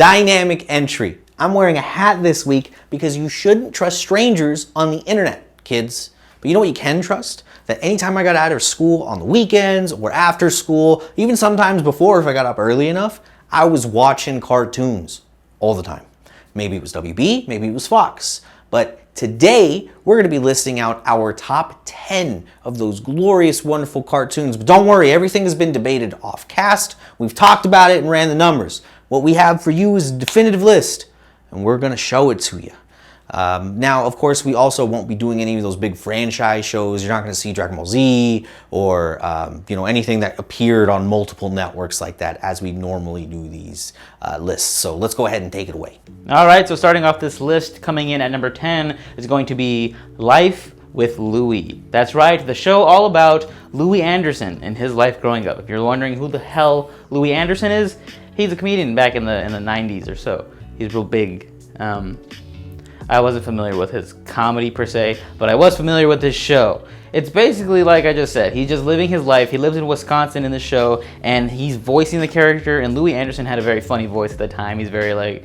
Dynamic entry. I'm wearing a hat this week because you shouldn't trust strangers on the internet, kids. But you know what you can trust? That anytime I got out of school on the weekends or after school, even sometimes before if I got up early enough, I was watching cartoons all the time. Maybe it was WB, maybe it was Fox. But today, we're going to be listing out our top 10 of those glorious, wonderful cartoons. But don't worry, everything has been debated off cast. We've talked about it and ran the numbers. What we have for you is a definitive list, and we're going to show it to you. Now, of course, we also won't be doing any of those big franchise shows. You're not going to see Dragon Ball Z or anything that appeared on multiple networks like that as we normally do these lists. So let's go ahead and take it away. All right, so starting off this list, coming in at number 10 is going to be Life with Louie. That's right, the show all about Louie Anderson and his life growing up. If you're wondering who the hell Louie Anderson is, he's a comedian back in the 90s or so. He's real big. I wasn't familiar with his comedy per se, but I was familiar with his show. It's basically like I just said, he's just living his life. He lives in Wisconsin in the show, and he's voicing the character, and Louie Anderson had a very funny voice at the time. He's very like,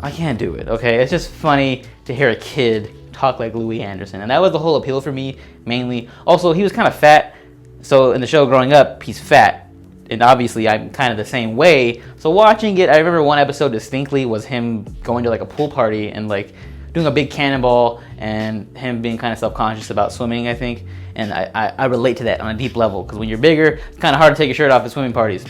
I can't do it, okay? It's just funny to hear a kid talk like Louie Anderson, and that was the whole appeal for me, mainly. Also, he was kind of fat, so in the show growing up, he's fat. And obviously I'm kind of the same way. So watching it, I remember one episode distinctly was him going to like a pool party and like doing a big cannonball and him being kind of self-conscious about swimming, I think. And I relate to that on a deep level because when you're bigger, it's kind of hard to take your shirt off at swimming parties.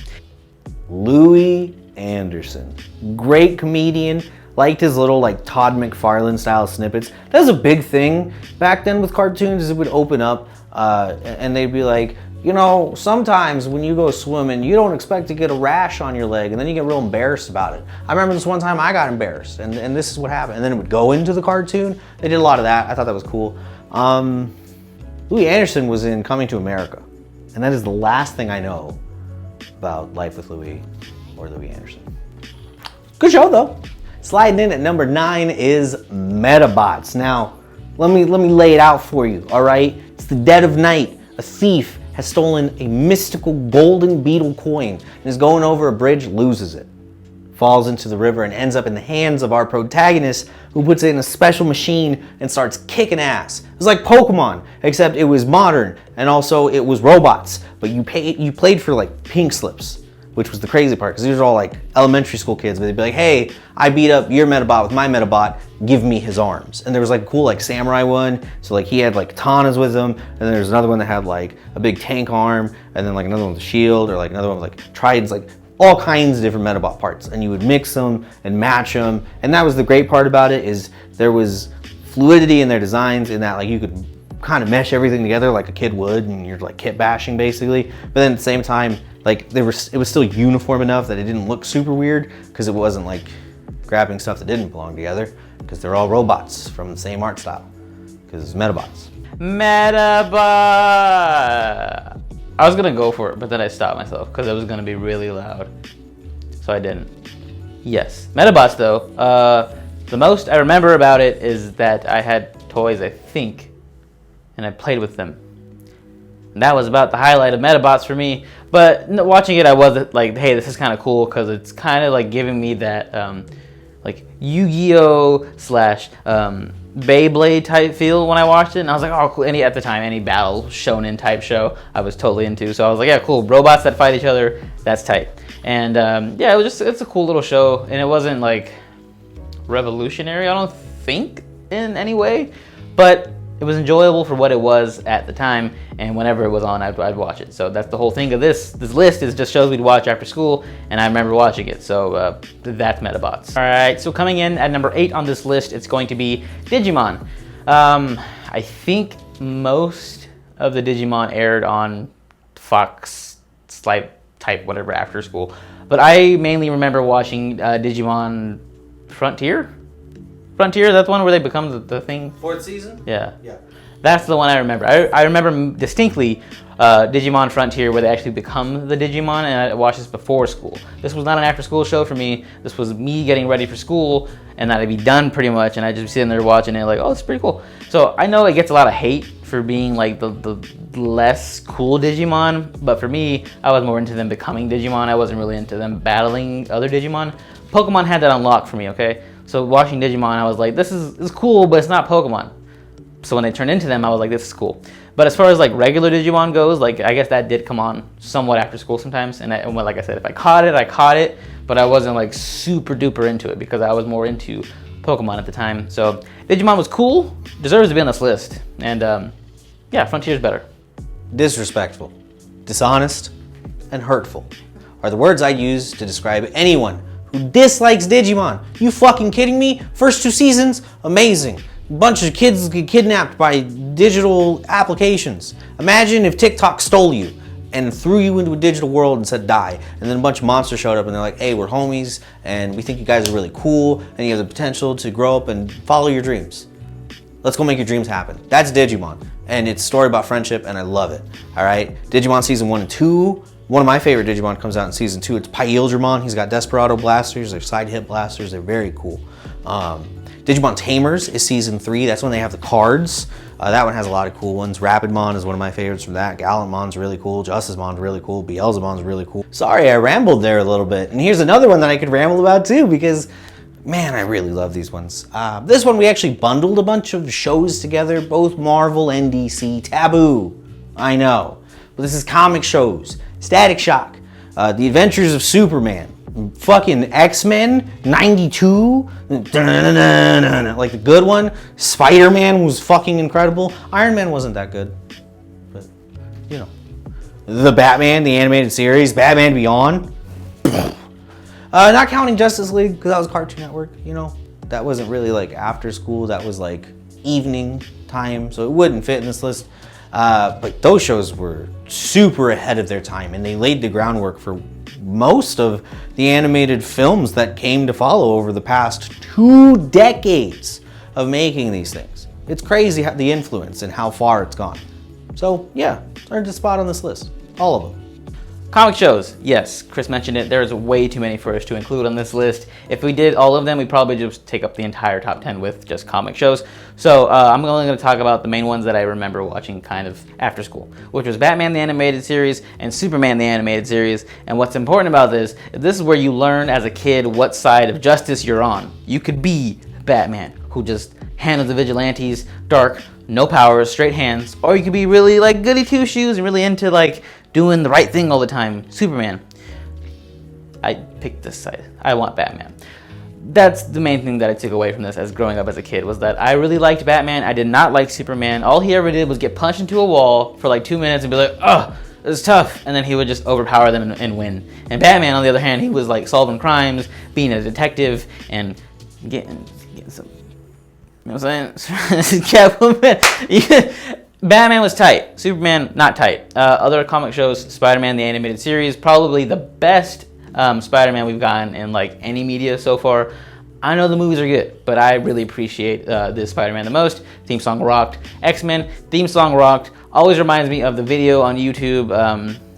Louie Anderson, great comedian. Liked his little like Todd McFarlane style snippets. That was a big thing back then with cartoons. Is it would open up and they'd be like, you know, sometimes when you go swimming, you don't expect to get a rash on your leg, and then you get real embarrassed about it. I remember this one time I got embarrassed, and this is what happened. And then it would go into the cartoon. They did a lot of that. I thought that was cool. Louie Anderson was in Coming to America, and that is the last thing I know about Life with Louie or Louie Anderson. Good show, though. Sliding in at number 9 is Metabots. Now, let me lay it out for you, all right? It's the dead of night. A thief has stolen a mystical golden beetle coin and is going over a bridge, loses it, falls into the river, and ends up in the hands of our protagonist, who puts it in a special machine and starts kicking ass. It was like Pokemon, except it was modern, and also it was robots, but you played for like pink slips, which was the crazy part, because these are all like elementary school kids, but they'd be like, hey, I beat up your Metabot with my Metabot, give me his arms. And there was like a cool like samurai one, so like he had like katanas with him, and then there's another one that had like a big tank arm, and then like another one with a shield, or like another one with like tridents, like all kinds of different Metabot parts. And you would mix them and match them, and that was the great part about it, is there was fluidity in their designs in that like you could kind of mesh everything together like a kid would, and you're like kit bashing basically, but then at the same time, like it was still uniform enough that it didn't look super weird, because it wasn't like grabbing stuff that didn't belong together, because they're all robots from the same art style, because it's Metabots. Metabot! I was gonna go for it, but then I stopped myself because it was gonna be really loud, so I didn't. Yes, Metabots though. The most I remember about it is that I had toys, I think, and I played with them. And that was about the highlight of Metabots for me. But watching it, I was like, hey, this is kind of cool, because it's kind of like giving me that like Yu-Gi-Oh / Beyblade type feel when I watched it. And I was like, oh, cool. At the time, any battle shonen type show, I was totally into. So I was like, yeah, cool. Robots that fight each other, that's tight. And yeah, it's a cool little show. And it wasn't like revolutionary, I don't think, in any way. But it was enjoyable for what it was at the time, and whenever it was on, I'd watch it. So that's the whole thing of this list, is just shows we'd watch after school, and I remember watching it. So that's Metabots. All right, so coming in at number 8 on this list, it's going to be Digimon. I think most of the Digimon aired on Fox type whatever after school, but I mainly remember watching Digimon Frontier. That's the one where they become the thing. 4th season? Yeah. That's the one I remember. I remember distinctly Digimon Frontier, where they actually become the Digimon, and I watched this before school. This was not an after-school show for me. This was me getting ready for school, and that'd be done pretty much, and I'd just be sitting there watching it like, oh, it's pretty cool. So I know it gets a lot of hate for being like the less cool Digimon, but for me, I was more into them becoming Digimon. I wasn't really into them battling other Digimon. Pokemon had that unlocked for me, okay? So watching Digimon, I was like, this is cool, but it's not Pokemon. So when they turned into them, I was like, this is cool. But as far as like regular Digimon goes, like I guess that did come on somewhat after school sometimes. And like I said, if I caught it, but I wasn't like super duper into it because I was more into Pokemon at the time. So Digimon was cool, deserves to be on this list. And yeah, Frontier's better. Disrespectful, dishonest, and hurtful are the words I'd use to describe anyone who dislikes Digimon. You fucking kidding me? First 2 seasons, amazing. Bunch of kids get kidnapped by digital applications. Imagine if TikTok stole you and threw you into a digital world and said die, and then a bunch of monsters showed up and they're like, hey, we're homies and we think you guys are really cool and you have the potential to grow up and follow your dreams. Let's go make your dreams happen. That's Digimon, and it's a story about friendship, and I love it. All right, Digimon season 1 and 2. One of my favorite Digimon comes out in season 2. It's Paildramon. He's got Desperado blasters. They're side hit blasters. They're very cool. Digimon Tamers is season 3. That's when they have the cards. That one has a lot of cool ones. Rapidmon is one of my favorites from that. Gallantmon's really cool. Justicmon's really cool. Beelzebub's really cool. Sorry, I rambled there a little bit. And here's another one that I could ramble about too, because man, I really love these ones. This one we actually bundled a bunch of shows together, both Marvel and DC. Taboo, I know. But this is comic shows. Static Shock, The Adventures of Superman, fucking X-Men, 92, like the good one. Spider-Man was fucking incredible. Iron Man wasn't that good, but you know. The Batman, the animated series, Batman Beyond. Not counting Justice League, because that was Cartoon Network, you know. That wasn't really like after school, that was like evening time, so it wouldn't fit in this list. But those shows were super ahead of their time, and they laid the groundwork for most of the animated films that came to follow over the past 2 decades of making these things. It's crazy how the influence and how far it's gone. So yeah, it's earned a spot on this list. All of them. Comic shows, yes, Chris mentioned it. There's way too many for us to include on this list. If we did all of them, we'd probably just take up the entire top 10 with just comic shows. So I'm only going to talk about the main ones that I remember watching kind of after school, which was Batman the Animated Series and Superman the Animated Series. And what's important about this is where you learn as a kid what side of justice you're on. You could be Batman, who just handles the vigilantes, dark, no powers, straight hands, or you could be really like goody two shoes and really into like doing the right thing all the time. Superman. I picked this side. I want Batman. That's the main thing that I took away from this as growing up as a kid, was that I really liked Batman. I did not like Superman. All he ever did was get punched into a wall for like 2 minutes and be like, oh, this is tough. And then he would just overpower them and win. And Batman, on the other hand, he was like solving crimes, being a detective, and getting some, you know what I'm saying? Catwoman. Batman was tight. Superman, not tight. Other comic shows, Spider-Man the Animated Series, probably the best Spider-Man we've gotten in like any media so far. I know the movies are good, but I really appreciate this Spider-Man the most. Theme song rocked. X-Men, theme song rocked. Always reminds me of the video on YouTube.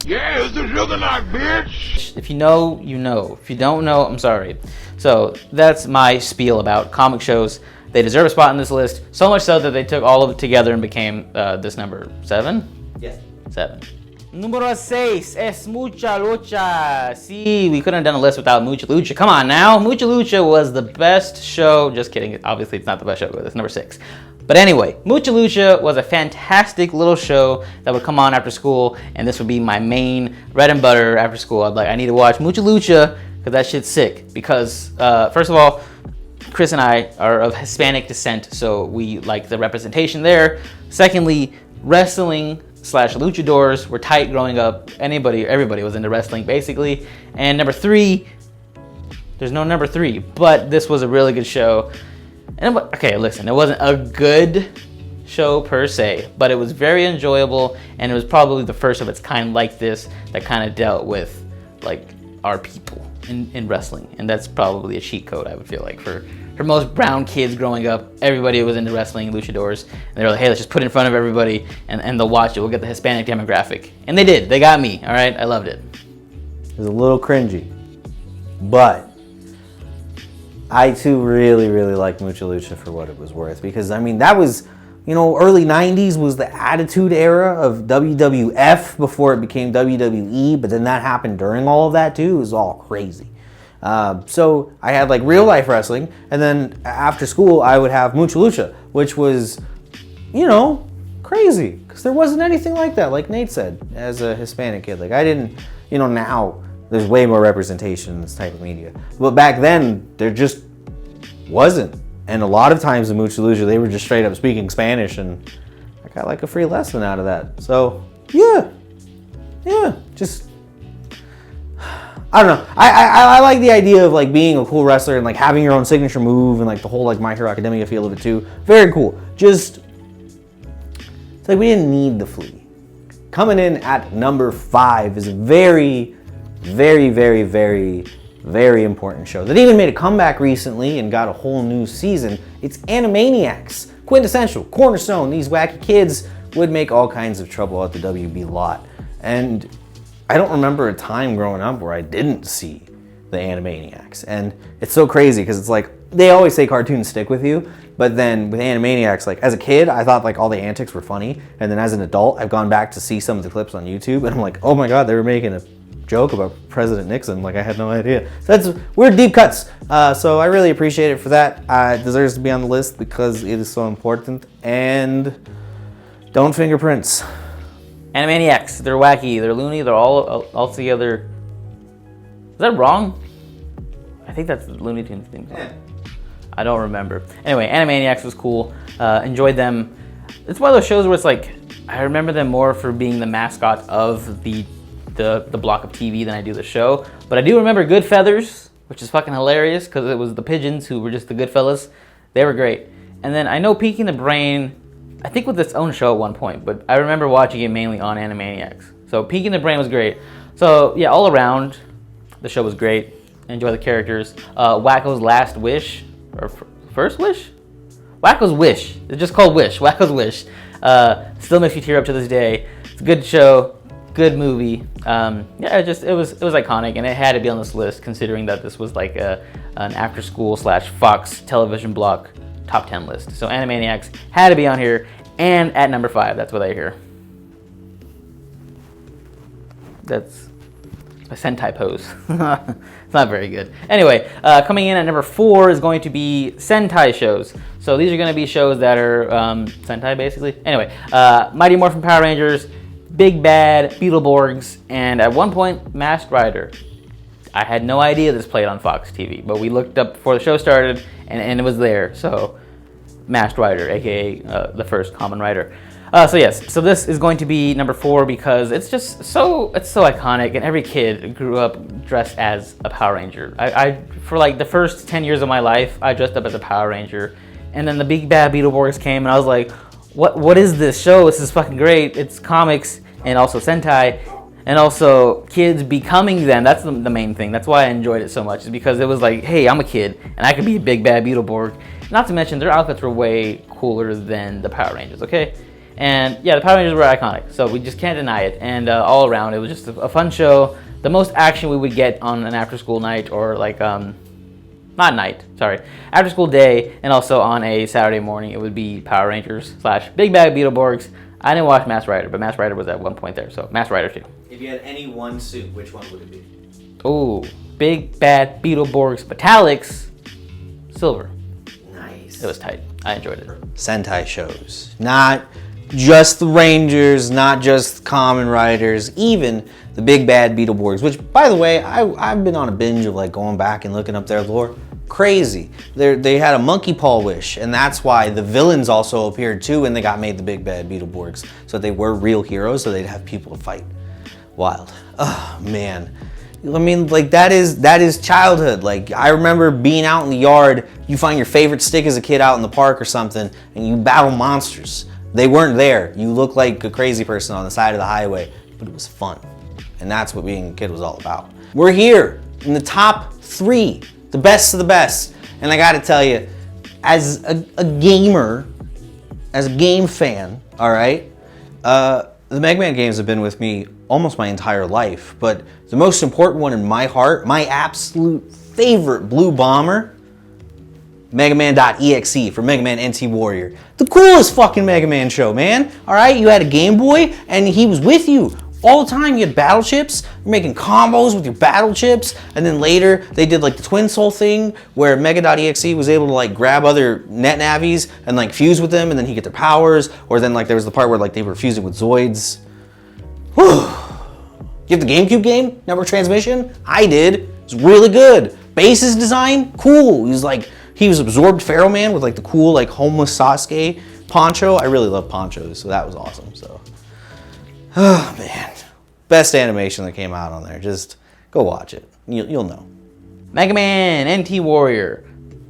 Yeah, it's the Juggernaut, bitch! If you know, you know. If you don't know, I'm sorry. So that's my spiel about comic shows. They deserve a spot in this list, so much so that they took all of it together and became this number 7? Yeah. 7. Número 6 es Mucha Lucha. See, we couldn't have done a list without Mucha Lucha. Come on now. Mucha Lucha was the best show. Just kidding. Obviously, it's not the best show, but it's number 6. But anyway, Mucha Lucha was a fantastic little show that would come on after school, and this would be my main bread and butter after school. I'd like, I need to watch Mucha Lucha because that shit's sick. Because, first of all, Chris and I are of Hispanic descent, so we like the representation there. Secondly, wrestling / luchadors were tight growing up. Everybody was into wrestling basically. And number 3, there's no number 3, but this was a really good show. And okay, listen, it wasn't a good show per se, but it was very enjoyable, and it was probably the first of its kind like this that kind of dealt with like our people in wrestling. And that's probably a cheat code, I would feel like, for most brown kids growing up. Everybody was into wrestling, luchadors, and they were like, hey, let's just put it in front of everybody and they'll watch it. We'll get the Hispanic demographic. And they did. They got me, all right? I loved it. It was a little cringy, but I too really, really liked Mucha Lucha for what it was worth, because I mean, that was, you know, early 90s was the Attitude Era of WWF before it became WWE, but then that happened during all of that too. It was all crazy. So I had like real life wrestling, and then after school I would have Mucha Lucha, which was, you know, crazy because there wasn't anything like that. Like Nate said, as a Hispanic kid, like I didn't, you know, now there's way more representation in this type of media, but back then there just wasn't. And a lot of times in Mucha Lucha they were just straight up speaking Spanish, and I got like a free lesson out of that. So yeah, just. I don't know. I like the idea of like being a cool wrestler and like having your own signature move and like the whole like My Hero Academia feel of it too. Very cool. Just it's like we didn't need the Flea. Coming in at number 5 is a very, very, very, very, very important show that even made a comeback recently and got a whole new season. It's Animaniacs. Quintessential, cornerstone. These wacky kids would make all kinds of trouble at the WB lot. And I don't remember a time growing up where I didn't see the Animaniacs. And it's so crazy because it's like, they always say cartoons stick with you, but then with Animaniacs, like as a kid, I thought like all the antics were funny. And then as an adult, I've gone back to see some of the clips on YouTube and I'm like, oh my God, they were making a joke about President Nixon. Like I had no idea. So we're deep cuts. So I really appreciate it for that. It deserves to be on the list because it is so important. And don't fingerprints. Animaniacs, they're wacky, they're loony, they're all together. Is that wrong? I think that's the Looney Tunes theme song. I don't remember. Anyway, Animaniacs was cool. Enjoyed them. It's one of those shows where it's like, I remember them more for being the mascot of the block of TV than I do the show. But I do remember Good Feathers, which is fucking hilarious because it was the pigeons who were just the good fellas. They were great. And then I know Peaking the Brain, I think with its own show at one point, but I remember watching it mainly on Animaniacs. So Peaking the Brain was great. So yeah, all around, the show was great. Enjoy the characters. Wacko's Last Wish, or First Wish? Wacko's Wish. It's just called Wish. Wacko's Wish. Still makes you tear up to this day. It's a good show, good movie. Yeah, it was iconic, and it had to be on this list considering that this was like an after school / Fox television block top 10 list. So Animaniacs had to be on here, and at number 5, that's what I hear. That's a Sentai pose. It's not very good. Anyway, coming in at number 4 is going to be Sentai shows. So these are going to be shows that are Sentai, basically. Anyway, Mighty Morphin Power Rangers, Big Bad, Beetleborgs, and at one point, Masked Rider. I had no idea this played on Fox TV, but we looked up before the show started, and it was there. So, Masked Rider, aka the first Kamen Rider. So yes, so this is going to be number 4 because it's just so iconic, and every kid grew up dressed as a Power Ranger. I for like the first 10 years of my life, I dressed up as a Power Ranger, and then the Big Bad Beetleborgs came, and I was like, what is this show? This is fucking great. It's comics and also Sentai. And also kids becoming them. That's the main thing. That's why I enjoyed it so much, is because it was like, hey, I'm a kid and I could be a Big Bad Beetleborg. Not to mention their outfits were way cooler than the Power Rangers, okay? And yeah, the Power Rangers were iconic, so we just can't deny it. And all around, it was just a fun show. The most action we would get on an after school night, or like, after school day, and also on a Saturday morning, it would be Power Rangers / Big Bad Beetleborgs. I didn't watch Masked Rider, but Masked Rider was at one point there, so Masked Rider too. If you had any one suit, which one would it be? Ooh, Big Bad Beetleborgs Metallics, silver. Nice. It was tight. I enjoyed it. Sentai shows. Not just the Rangers, not just Kamen Riders, even the Big Bad Beetleborgs, which, by the way, I've been on a binge of like going back and looking up their lore. Crazy. They had a monkey paw wish, and that's why the villains also appeared too when they got made the Big Bad Beetleborgs. So they were real heroes, so they'd have people to fight. Wild. Oh man. I mean, like that is childhood. Like I remember being out in the yard, you find your favorite stick as a kid out in the park or something, and you battle monsters. They weren't there. You look like a crazy person on the side of the highway, but it was fun. And that's what being a kid was all about. We're here in the top 3. The best of the best. And I gotta tell you, as a gamer, as a game fan, all right, the Mega Man games have been with me almost my entire life. But the most important one in my heart, my absolute favorite Blue Bomber, Mega Man.exe for Mega Man NT Warrior. The coolest fucking Mega Man show, man. All right, you had a Game Boy and he was with you All the time you had battle chips, you're making combos with your battle chips, and then later they did like the Twin Soul thing where Mega.exe was able to like grab other net navis and like fuse with them and then he get their powers, or then like there was the part where like they were fusing with Zoids. Whew. You have the GameCube game, Network Transmission? I did. It was really good. Base's design, cool. He was absorbed Pharaoh Man with like the cool like homeless Sasuke poncho. I really love ponchos, so that was awesome. So, oh man, best animation that came out on there. Just go watch it. You'll know. Mega Man NT Warrior.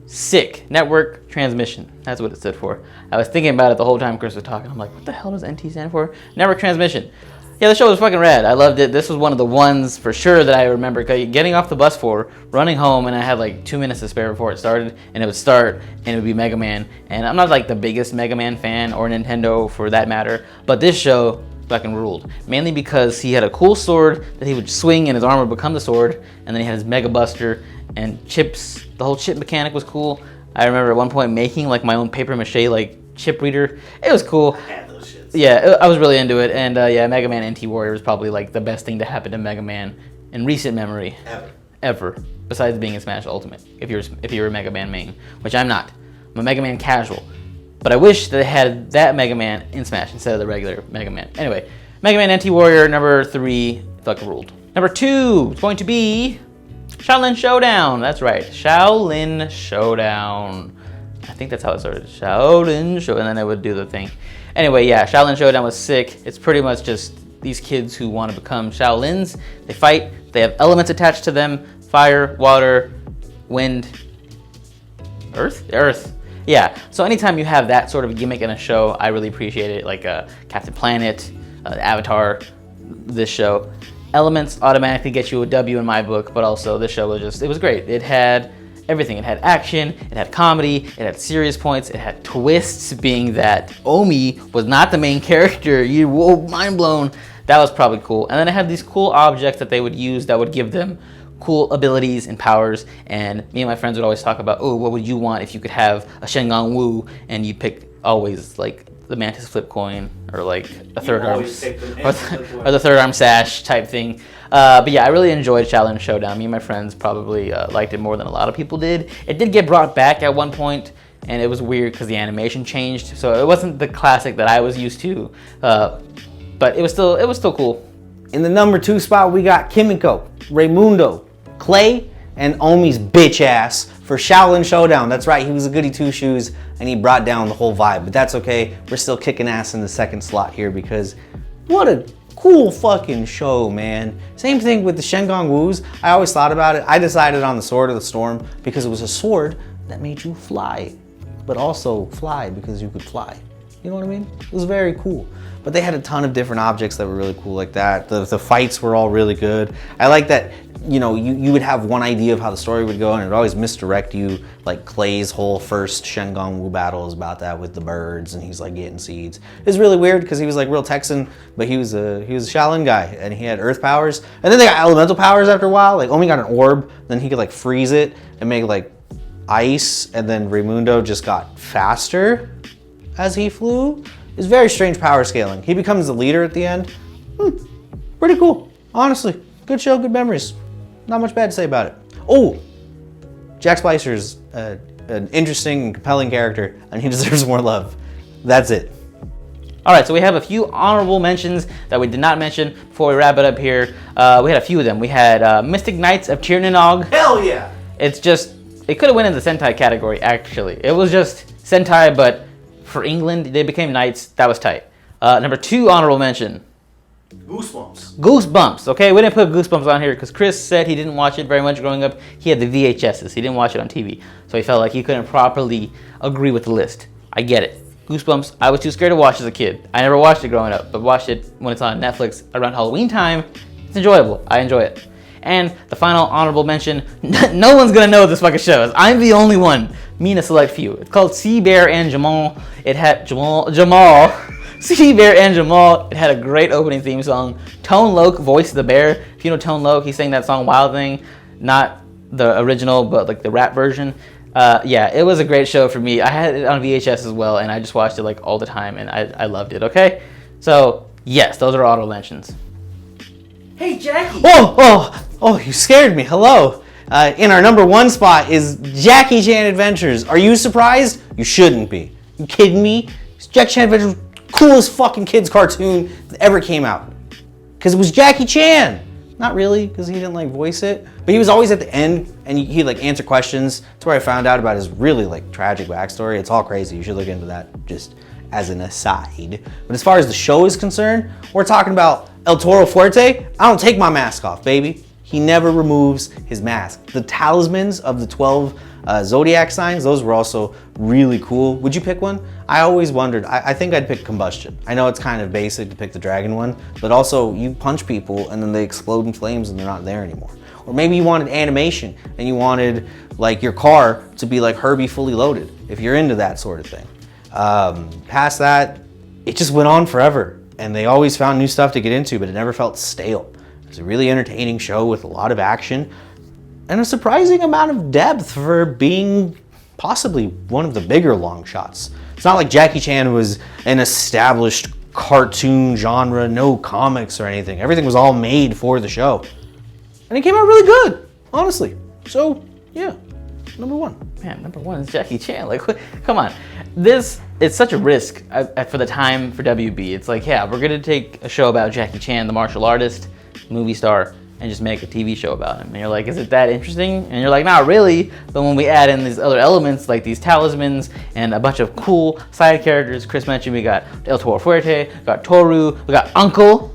Sick. Network Transmission. That's what it stood for. I was thinking about it the whole time Chris was talking. I'm like, what the hell does NT stand for? Network Transmission. Yeah, the show was fucking rad. I loved it. This was one of the ones for sure that I remember getting off the bus for, running home, and I had like 2 minutes to spare before it started, and it would start, and it would be Mega Man. And I'm not like the biggest Mega Man fan, or Nintendo for that matter, but this show fucking ruled. Mainly because he had a cool sword that he would swing and his armor would become the sword, and then he had his Mega Buster, and chips. The whole chip mechanic was cool. I remember at one point making like my own paper mache like chip reader. It was cool. Yeah, I was really into it, and yeah, Mega Man NT Warrior was probably like the best thing to happen to Mega Man in recent memory. Ever. Besides being in Smash Ultimate, if you're a Mega Man main, which I'm not. I'm a Mega Man casual. But I wish that they had that Mega Man in Smash instead of the regular Mega Man. Anyway, Mega Man NT Warrior number 3 fucking ruled. Number 2 is going to be Shaolin Showdown. That's right, Shaolin Showdown. I think that's how it started. Shaolin Showdown, and then it would do the thing. Anyway, yeah, Shaolin Showdown was sick. It's pretty much just these kids who want to become Shaolins. They fight. They have elements attached to them. Fire, water, wind, earth? Earth. Yeah, so anytime you have that sort of gimmick in a show, I really appreciate it. Like Captain Planet, Avatar, this show. Elements automatically get you a W in my book, but also this show was it was great. It had everything. It had action, it had comedy, it had serious points, it had twists, being that Omi was not the main character. Whoa, mind blown. That was probably cool. And then it had these cool objects that they would use that would give them cool abilities and powers. And me and my friends would always talk about, oh, what would you want if you could have a Shengon Wu, and you pick always like the Mantis flip coin, or like a third arm, or the third arm sash type thing. But yeah, I really enjoyed Shaolin Showdown. Me and my friends probably liked it more than a lot of people did. It did get brought back at one point, and it was weird because the animation changed, so it wasn't the classic that I was used to. But it was still cool. In the number 2 spot, we got Kimiko, Raimundo, Clay, and Omi's bitch ass for Shaolin Showdown. That's right, he was a goody two-shoes, and he brought down the whole vibe. But that's okay, we're still kicking ass in the second slot here because what a cool fucking show, man. Same thing with the Shengon Woos. I always thought about it. I decided on the Sword of the Storm because it was a sword that made you fly, but also fly because you could fly. You know what I mean? It was very cool. But they had a ton of different objects that were really cool like that. The fights were all really good. I like that, you know, you would have one idea of how the story would go, and it would always misdirect you. Like Clay's whole first Shengon Wu battle is about that with the birds, and he's like getting seeds. It was really weird because he was like real Texan, but he was a Shaolin guy, and he had earth powers. And then they got elemental powers after a while. Like Omi got an orb, then he could like freeze it and make like ice, and then Raimundo just got faster as he flew. It's very strange power scaling. He becomes the leader at the end. Pretty cool, honestly. Good show, good memories. Not much bad to say about it. Oh, Jack Spicer's an interesting and compelling character, and he deserves more love. That's it. All right, so we have a few honorable mentions that we did not mention before we wrap it up here. We had a few of them. We had Mystic Knights of Tirnanog. Hell yeah! It could have went in the Sentai category, actually. It was just Sentai, but for England, they became knights. That was tight. Number 2 honorable mention. Goosebumps. Okay, we didn't put Goosebumps on here because Chris said he didn't watch it very much growing up. He had the VHSs. He didn't watch it on TV. So he felt like he couldn't properly agree with the list. I get it. Goosebumps, I was too scared to watch as a kid. I never watched it growing up, but watched it when it's on Netflix around Halloween time. It's enjoyable. I enjoy it. And the final honorable mention, no one's gonna know what this fucking show is. I'm the only one. Me and a select few. It's called Sea Bear and Jamal. It had Jamal. Sea Bear and Jamal. It had a great opening theme song. Tone Loc voiced the bear. If you know Tone Loc, he sang that song Wild Thing. Not the original, but like the rap version. Yeah, it was a great show for me. I had it on VHS as well, and I just watched it like all the time, and I loved it, okay? So, yes, those are honorable mentions. Hey, Jackie. Oh, you scared me. Hello. In our number 1 spot is Jackie Chan Adventures. Are you surprised? You shouldn't be. You kidding me? Jackie Chan Adventures, coolest fucking kids cartoon that ever came out. Because it was Jackie Chan. Not really, because he didn't like voice it, but he was always at the end and he'd like answer questions. That's where I found out about his really like tragic backstory. It's all crazy. You should look into that just as an aside. But as far as the show is concerned, we're talking about El Toro Fuerte. I don't take my mask off, baby. He never removes his mask. The talismans of the 12 zodiac signs, those were also really cool. Would you pick one? I always wondered. I think I'd pick combustion. I know it's kind of basic to pick the dragon one, but also you punch people and then they explode in flames and they're not there anymore. Or maybe you wanted animation and you wanted like your car to be like Herbie Fully Loaded, if you're into that sort of thing. Past that, it just went on forever and they always found new stuff to get into, but it never felt stale. It was a really entertaining show with a lot of action and a surprising amount of depth for being possibly one of the bigger long shots. It's not like Jackie Chan was an established cartoon genre, no comics or anything. Everything was all made for the show. And it came out really good, honestly. So, yeah, number 1. Man, number 1 is Jackie Chan. Like, come on. This is such a risk for the time for WB. It's like, yeah, we're gonna take a show about Jackie Chan, the martial artist, movie star, and just make a TV show about him. And you're like, is it that interesting? And you're like, not really. But when we add in these other elements, like these talismans and a bunch of cool side characters, Chris mentioned we got El Toro Fuerte, we got Toru, we got Uncle.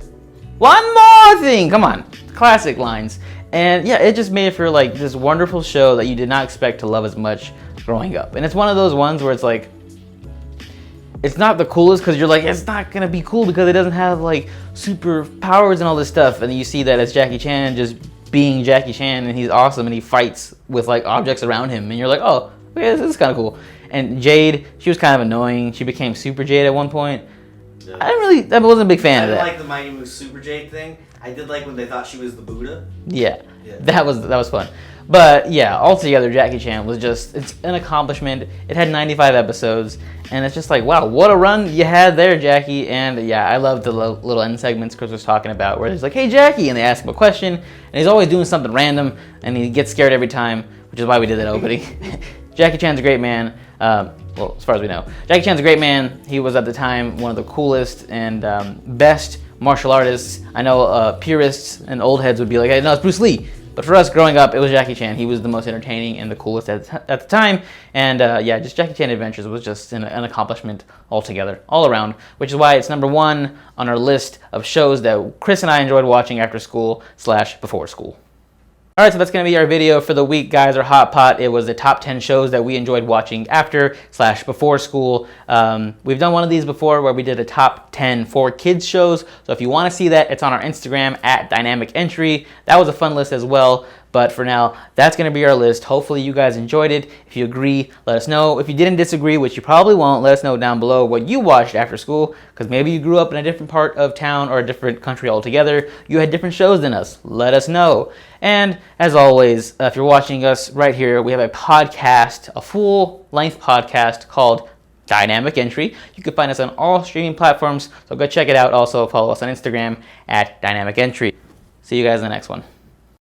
One more thing, come on, classic lines. And yeah, it just made it for like this wonderful show that you did not expect to love as much growing up. And it's one of those ones where it's like, it's not the coolest because you're like, it's not gonna be cool because it doesn't have like super powers and all this stuff. And then you see that as Jackie Chan just being Jackie Chan and he's awesome and he fights with like objects around him and you're like, oh, okay, this is kind of cool. And Jade, she was kind of annoying. She became Super Jade at one point. I wasn't a big fan of that. I didn't like the Mighty Moose Super Jade thing. I did like when they thought she was the Buddha. Yeah. That was fun. But yeah, altogether, Jackie Chan was just, it's an accomplishment. It had 95 episodes, and it's just like, wow, what a run you had there, Jackie. And yeah, I love the little end segments Chris was talking about, where he's like, hey, Jackie, and they ask him a question, and he's always doing something random, and he gets scared every time, which is why we did that opening. Jackie Chan's a great man. Well, as far as we know. Jackie Chan's a great man. He was at the time one of the coolest and best martial artists. I know purists and old heads would be like, hey, no, it's Bruce Lee. But for us growing up, it was Jackie Chan. He was the most entertaining and the coolest at the time. And yeah, just Jackie Chan Adventures was just an accomplishment altogether, all around, which is why it's number 1 on our list of shows that Chris and I enjoyed watching after school / before school. All right, so that's going to be our video for the week, guys. Our hot pot. It was the top 10 shows that we enjoyed watching after / before school. We've done one of these before where we did a top 10 for kids shows. So if you want to see that, it's on our Instagram at Dynamic Entry. That was a fun list as well. But for now, that's going to be our list. Hopefully you guys enjoyed it. If you agree, let us know. If you didn't disagree, which you probably won't, let us know down below what you watched after school, because maybe you grew up in a different part of town or a different country altogether. You had different shows than us. Let us know. And as always, if you're watching us right here, we have a podcast, a full-length podcast called Dynamic Entry. You can find us on all streaming platforms, so go check it out. Also, follow us on Instagram at Dynamic Entry. See you guys in the next one.